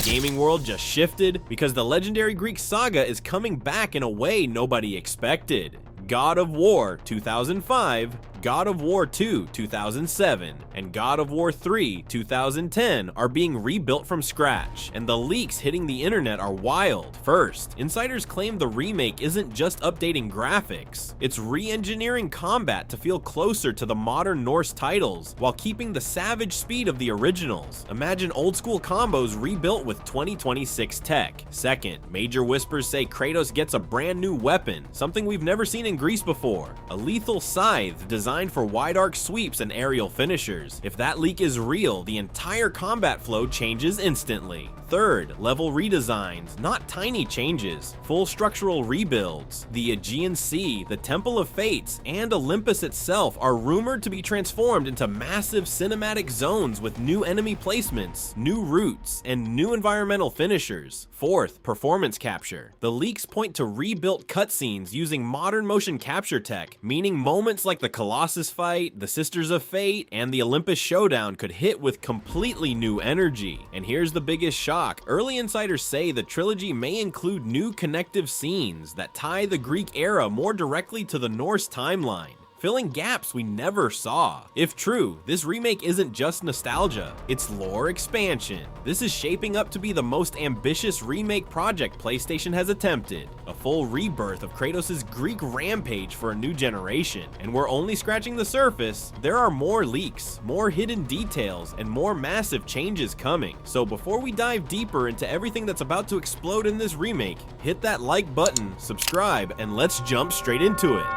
The gaming world just shifted because the legendary Greek saga is coming back in a way nobody expected. God of War 2005, God of War 2 2007, and God of War 3 2010 are being rebuilt from scratch, and the leaks hitting the internet are wild. First, insiders claim the remake isn't just updating graphics, it's re-engineering combat to feel closer to the modern Norse titles, while keeping the savage speed of the originals. Imagine old school combos rebuilt with 2026 tech. Second, major whispers say Kratos gets a brand new weapon, something we've never seen in Greece before, a lethal scythe designed for wide arc sweeps and aerial finishers. If that leak is real, the entire combat flow changes instantly. Third, level redesigns, not tiny changes, full structural rebuilds. The Aegean Sea, the Temple of Fates, and Olympus itself are rumored to be transformed into massive cinematic zones with new enemy placements, new routes, and new environmental finishers. Fourth, performance capture. The leaks point to rebuilt cutscenes using modern motion capture tech, meaning moments like the Colossus fight, the Sisters of Fate, and the Olympus showdown could hit with completely new energy. And here's the biggest shock. Early insiders say the trilogy may include new connective scenes that tie the Greek era more directly to the Norse timeline, filling gaps we never saw. If true, this remake isn't just nostalgia, it's lore expansion. This is shaping up to be the most ambitious remake project PlayStation has attempted, a full rebirth of Kratos' Greek rampage for a new generation. And we're only scratching the surface. There are more leaks, more hidden details, and more massive changes coming. So before we dive deeper into everything that's about to explode in this remake, hit that like button, subscribe, and let's jump straight into it.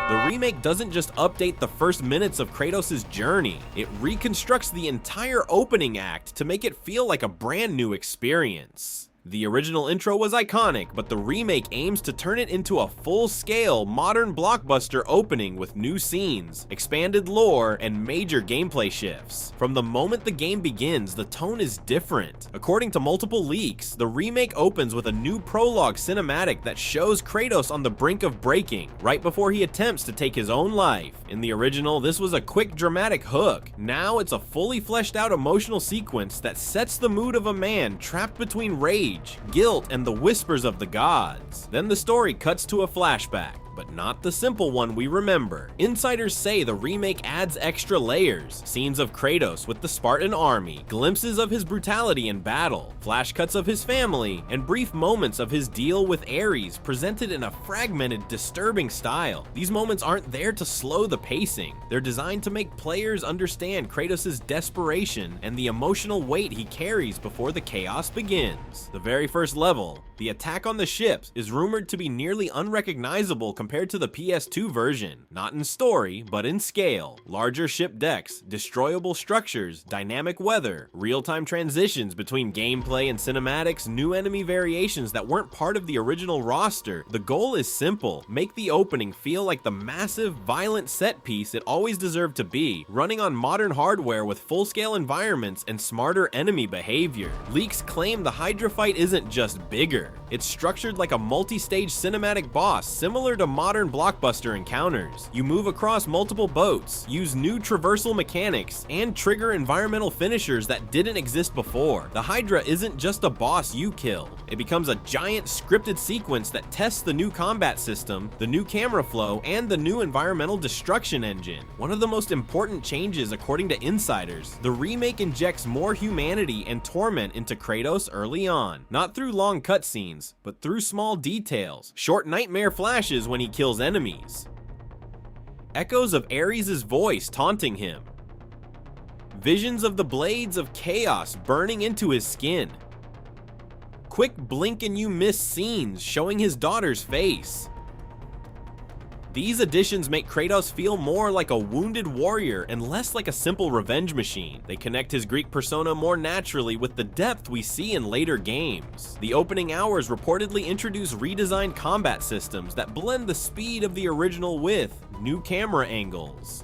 The remake doesn't just update the first minutes of Kratos' journey, it reconstructs the entire opening act to make it feel like a brand new experience. The original intro was iconic, but the remake aims to turn it into a full-scale, modern blockbuster opening with new scenes, expanded lore, and major gameplay shifts. From the moment the game begins, the tone is different. According to multiple leaks, the remake opens with a new prologue cinematic that shows Kratos on the brink of breaking, right before he attempts to take his own life. In the original, this was a quick dramatic hook. Now it's a fully fleshed out emotional sequence that sets the mood of a man trapped between rage, guilt, and the whispers of the gods. Then the story cuts to a flashback, but not the simple one we remember. Insiders say the remake adds extra layers, scenes of Kratos with the Spartan army, glimpses of his brutality in battle, flash cuts of his family, and brief moments of his deal with Ares presented in a fragmented, disturbing style. These moments aren't there to slow the pacing. They're designed to make players understand Kratos' desperation and the emotional weight he carries before the chaos begins. The very first level, the attack on the ships, is rumored to be nearly unrecognizable compared to the PS2 version, not in story, but in scale. Larger ship decks, destroyable structures, dynamic weather, real-time transitions between gameplay and cinematics, new enemy variations that weren't part of the original roster. The goal is simple: make the opening feel like the massive, violent set piece it always deserved to be, running on modern hardware with full-scale environments and smarter enemy behavior. Leaks claim the Hydra fight isn't just bigger, it's structured like a multi-stage cinematic boss similar to modern blockbuster encounters. You move across multiple boats, use new traversal mechanics, and trigger environmental finishers that didn't exist before. The Hydra isn't just a boss you kill, it becomes a giant scripted sequence that tests the new combat system, the new camera flow, and the new environmental destruction engine. One of the most important changes according to insiders, the remake injects more humanity and torment into Kratos early on, not through long cutscenes, but through small details, short nightmare flashes when he kills enemies, echoes of Ares' voice taunting him, visions of the blades of chaos burning into his skin, quick blink and you miss scenes showing his daughter's face. These additions make Kratos feel more like a wounded warrior and less like a simple revenge machine. They connect his Greek persona more naturally with the depth we see in later games. The opening hours reportedly introduce redesigned combat systems that blend the speed of the original with new camera angles,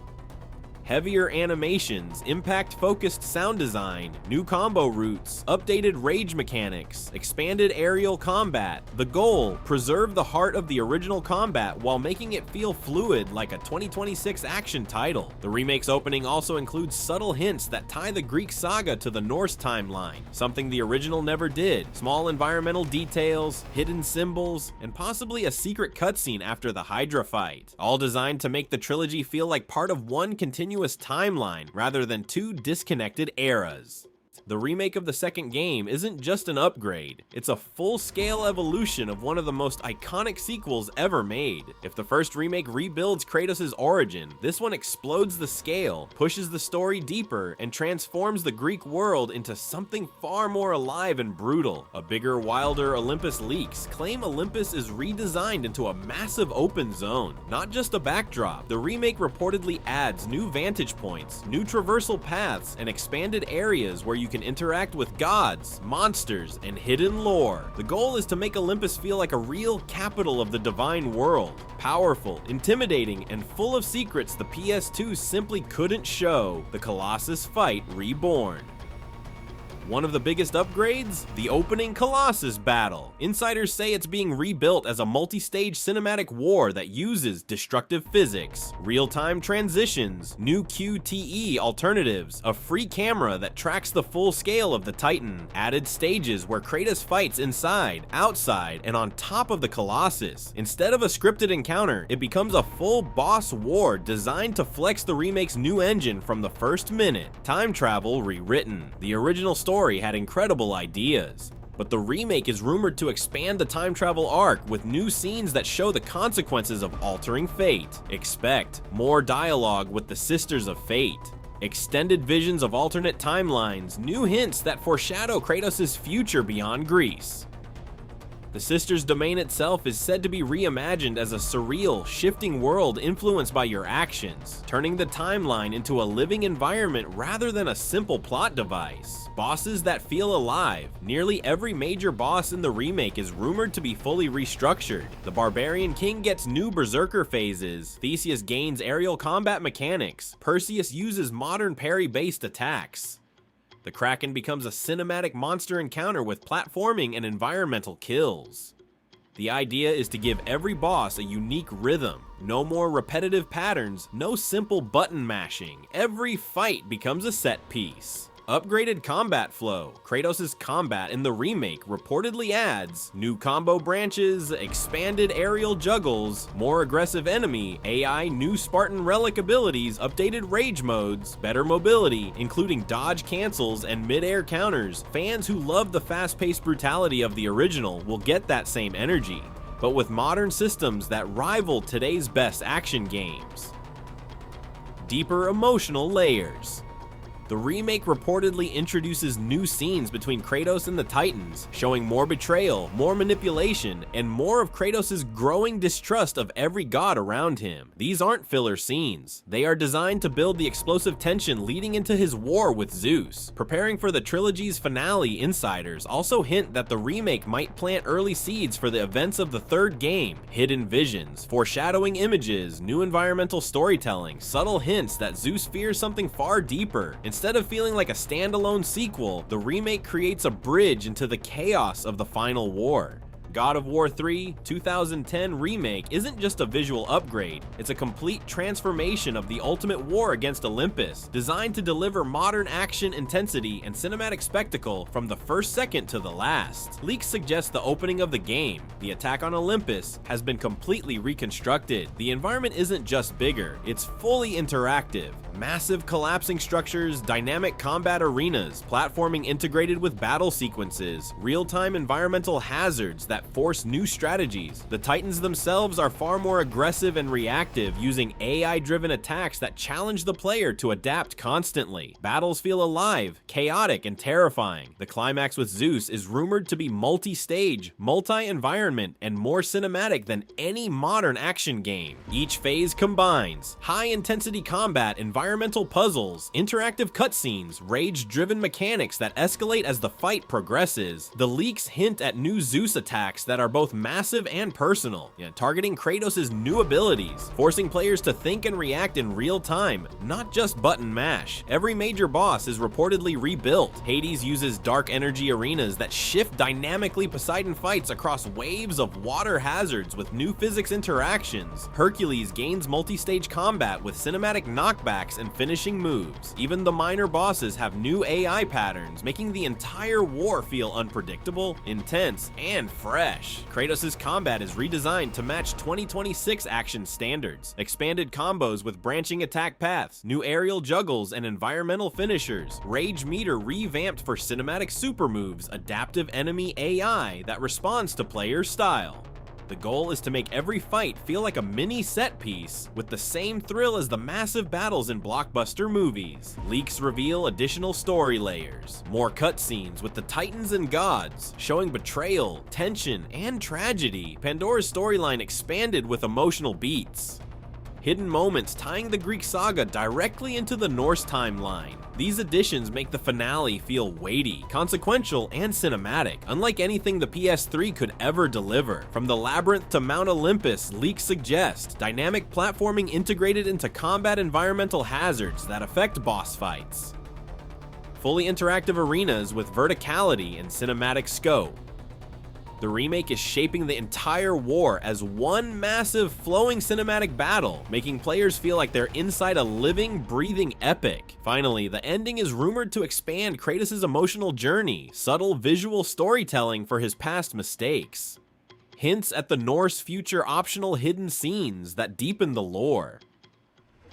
Heavier animations, impact-focused sound design, new combo routes, updated rage mechanics, expanded aerial combat. The goal, preserve the heart of the original combat while making it feel fluid like a 2026 action title. The remake's opening also includes subtle hints that tie the Greek saga to the Norse timeline, something the original never did. Small environmental details, hidden symbols, and possibly a secret cutscene after the Hydra fight, all designed to make the trilogy feel like part of one continuous timeline rather than two disconnected eras. The remake of the second game isn't just an upgrade, it's a full-scale evolution of one of the most iconic sequels ever made. If the first remake rebuilds Kratos' origin, this one explodes the scale, pushes the story deeper, and transforms the Greek world into something far more alive and brutal. A bigger, wilder Olympus leaks claim Olympus is redesigned into a massive open zone, not just a backdrop. The remake reportedly adds new vantage points, new traversal paths, and expanded areas where you can interact with gods, monsters, and hidden lore. The goal is to make Olympus feel like a real capital of the divine world. Powerful, intimidating, and full of secrets the PS2 simply couldn't show. The Colossus fight reborn. One of the biggest upgrades? The opening Colossus battle. Insiders say it's being rebuilt as a multi-stage cinematic war that uses destructive physics, real-time transitions, new QTE alternatives, a free camera that tracks the full scale of the Titan, added stages where Kratos fights inside, outside, and on top of the Colossus. Instead of a scripted encounter, it becomes a full boss war designed to flex the remake's new engine from the first minute. Time travel rewritten. The original story had incredible ideas, but the remake is rumored to expand the time travel arc with new scenes that show the consequences of altering fate. Expect more dialogue with the Sisters of Fate, extended visions of alternate timelines, new hints that foreshadow Kratos' future beyond Greece. The Sisters' domain itself is said to be reimagined as a surreal, shifting world influenced by your actions, turning the timeline into a living environment rather than a simple plot device. Bosses that feel alive. Nearly every major boss in the remake is rumored to be fully restructured. The Barbarian King gets new Berserker phases, Theseus gains aerial combat mechanics, Perseus uses modern parry-based attacks. The Kraken becomes a cinematic monster encounter with platforming and environmental kills. The idea is to give every boss a unique rhythm. No more repetitive patterns, no simple button mashing. Every fight becomes a set piece. Upgraded combat flow. Kratos' combat in the remake reportedly adds new combo branches, expanded aerial juggles, more aggressive enemy, AI new Spartan relic abilities, updated rage modes, better mobility, including dodge cancels and mid-air counters. Fans who love the fast-paced brutality of the original will get that same energy, but with modern systems that rival today's best action games. Deeper emotional layers. The remake reportedly introduces new scenes between Kratos and the Titans, showing more betrayal, more manipulation, and more of Kratos' growing distrust of every god around him. These aren't filler scenes. They are designed to build the explosive tension leading into his war with Zeus. Preparing for the trilogy's finale, insiders also hint that the remake might plant early seeds for the events of the third game. Hidden visions, foreshadowing images, new environmental storytelling, subtle hints that Zeus fears something far deeper. Instead of feeling like a standalone sequel, the remake creates a bridge into the chaos of the final war. God of War 3 2010 Remake isn't just a visual upgrade, it's a complete transformation of the ultimate war against Olympus, designed to deliver modern action intensity and cinematic spectacle from the first second to the last. Leaks suggest the opening of the game, the attack on Olympus, has been completely reconstructed. The environment isn't just bigger, it's fully interactive. Massive collapsing structures, dynamic combat arenas, platforming integrated with battle sequences, real-time environmental hazards that force new strategies. The Titans themselves are far more aggressive and reactive, using AI-driven attacks that challenge the player to adapt constantly. Battles feel alive, chaotic, and terrifying. The climax with Zeus is rumored to be multi-stage, multi-environment, and more cinematic than any modern action game. Each phase combines high-intensity combat, environmental puzzles, interactive cutscenes, rage-driven mechanics that escalate as the fight progresses. The leaks hint at new Zeus attacks packs that are both massive and personal, targeting Kratos' new abilities, forcing players to think and react in real time, not just button mash. Every major boss is reportedly rebuilt. Hades uses dark energy arenas that shift dynamically Poseidon fights across waves of water hazards with new physics interactions. Hercules gains multi-stage combat with cinematic knockbacks and finishing moves. Even the minor bosses have new AI patterns, making the entire war feel unpredictable, intense, and fresh. Kratos' combat is redesigned to match 2026 action standards. Expanded combos with branching attack paths, new aerial juggles, and environmental finishers. Rage meter revamped for cinematic super moves, adaptive enemy AI that responds to player style. The goal is to make every fight feel like a mini set piece, with the same thrill as the massive battles in blockbuster movies. Leaks reveal additional story layers, more cutscenes with the titans and gods, showing betrayal, tension, and tragedy. Pandora's storyline expanded with emotional beats. Hidden moments tying the Greek saga directly into the Norse timeline. These additions make the finale feel weighty, consequential, and cinematic, unlike anything the PS3 could ever deliver. From the labyrinth to Mount Olympus, leaks suggest dynamic platforming integrated into combat environmental hazards that affect boss fights. Fully interactive arenas with verticality and cinematic scope. The remake is shaping the entire war as one massive, flowing cinematic battle, making players feel like they're inside a living, breathing epic. Finally, the ending is rumored to expand Kratos' emotional journey, subtle visual storytelling for his past mistakes. Hints at the Norse future optional hidden scenes that deepen the lore.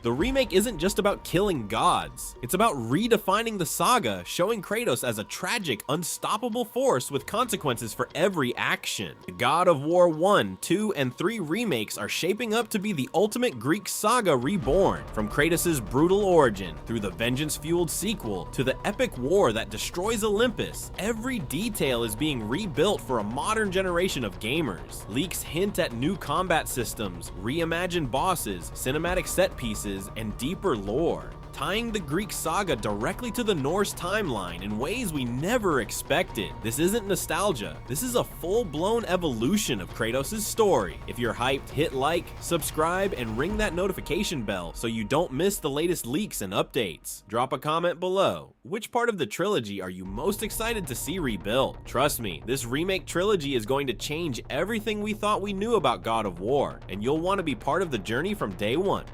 The remake isn't just about killing gods, it's about redefining the saga, showing Kratos as a tragic, unstoppable force with consequences for every action. The God of War 1, 2, and 3 remakes are shaping up to be the ultimate Greek saga reborn, from Kratos' brutal origin, through the vengeance-fueled sequel, to the epic war that destroys Olympus. Every detail is being rebuilt for a modern generation of gamers. Leaks hint at new combat systems, reimagined bosses, cinematic set pieces, and deeper lore, tying the Greek saga directly to the Norse timeline in ways we never expected. This isn't nostalgia, this is a full-blown evolution of Kratos' story. If you're hyped, hit like, subscribe, and ring that notification bell so you don't miss the latest leaks and updates. Drop a comment below. Which part of the trilogy are you most excited to see rebuilt? Trust me, this remake trilogy is going to change everything we thought we knew about God of War, and you'll want to be part of the journey from day one.